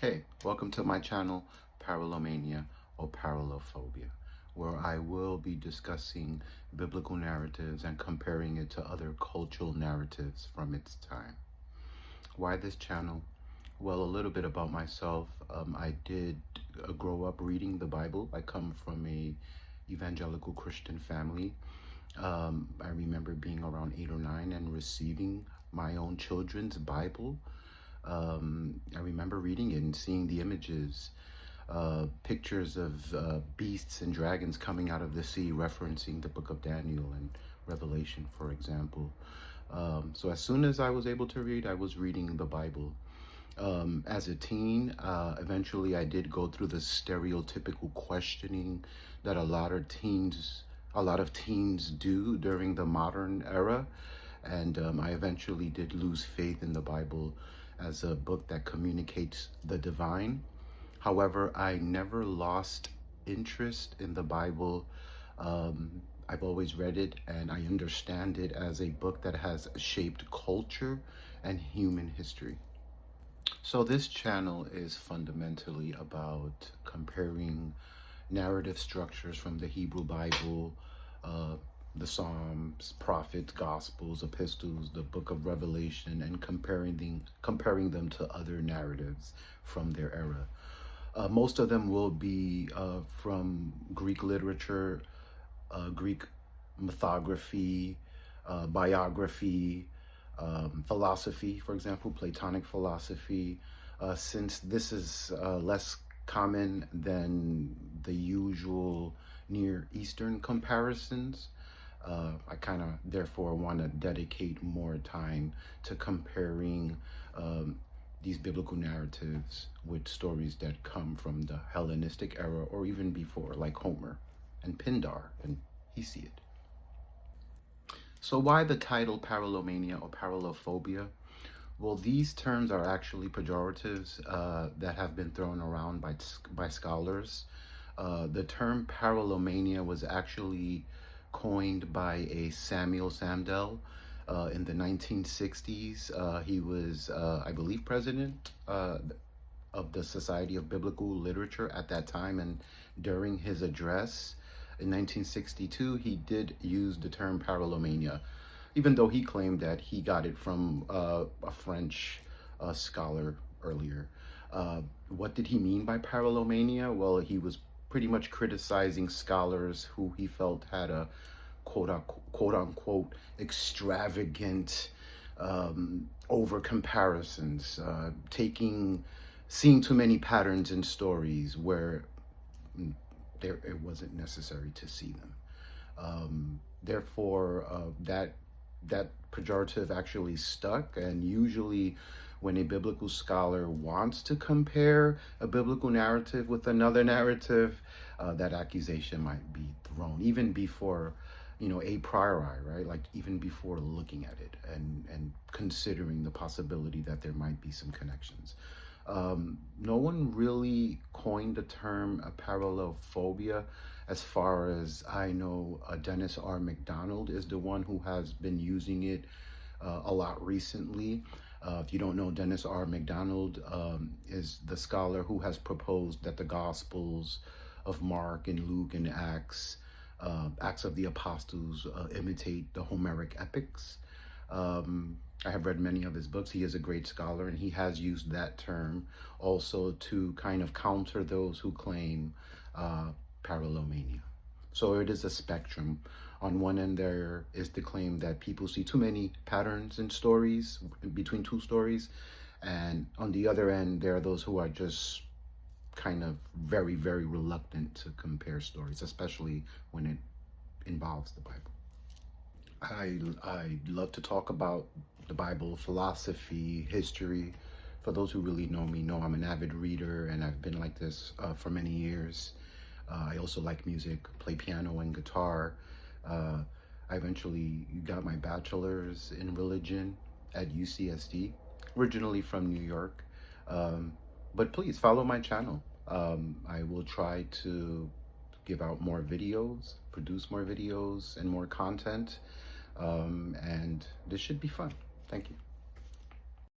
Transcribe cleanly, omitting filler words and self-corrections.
Hey, welcome to my channel, Parallelmania or Parallelophobia, where I will be discussing biblical narratives and comparing it to other cultural narratives from its time. Why this channel? Well, a little bit about myself. I did grow up reading the Bible. I come from a evangelical Christian family. I remember being around 8 or 9 and receiving my own children's Bible. I remember reading it and seeing the images, pictures of beasts and dragons coming out of the sea, referencing the book of Daniel and Revelation, for example. So as soon as I was able to read, I was reading the Bible. As a teen, eventually I did go through the stereotypical questioning that a lot of teens do during the modern era. And I eventually did lose faith in the Bible as a book that communicates the divine. However, I never lost interest in the Bible. I've always read it and I understand it as a book that has shaped culture and human history. So this channel is fundamentally about comparing narrative structures from the Hebrew Bible, the Psalms, prophets, Gospels, epistles, the book of Revelation, and comparing them to other narratives from their era. Most of them will be from Greek literature, Greek mythography, biography, philosophy, for example, Platonic philosophy. Since this is less common than the usual Near Eastern comparisons, I kind of therefore want to dedicate more time to comparing these biblical narratives with stories that come from the Hellenistic era or even before, like Homer and Pindar and Hesiod. So why the title Parallelmania or Parallelophobia? Well, these terms are actually pejoratives that have been thrown around by scholars. The term Parallelmania was actually coined by a Samuel Sandel in the 1960s. He was, I believe, president of the Society of Biblical Literature at that time, and during his address in 1962, he did use the term Parallelmania, even though he claimed that he got it from a French scholar earlier. What did he mean by Parallelmania? Well, he was pretty much criticizing scholars who he felt had a quote unquote extravagant over comparisons, seeing too many patterns in stories where it wasn't necessary to see them. Therefore, that pejorative actually stuck, and usually when a biblical scholar wants to compare a biblical narrative with another narrative, that accusation might be thrown even before, a priori, right? Like even before looking at it and considering the possibility that there might be some connections. No one really coined the term parallelophobia. As far as I know, Dennis R. McDonald is the one who has been using it a lot recently. If you don't know, Dennis R. McDonald is the scholar who has proposed that the Gospels of Mark and Luke and Acts of the Apostles imitate the Homeric epics. I have read many of his books. He is a great scholar, and he has used that term also to kind of counter those who claim Parallelmania. So it is a spectrum. On one end, there is the claim that people see too many patterns in stories, between two stories. And on the other end, there are those who are just kind of very, very reluctant to compare stories, especially when it involves the Bible. I love to talk about the Bible, philosophy, history. For those who really know me, know I'm an avid reader, and I've been like this for many years. I also like music, play piano and guitar. I eventually got my bachelor's in religion at UCSD, originally from New York. But please follow my channel. I will try to give out more videos, produce more videos and more content. And this should be fun. Thank you.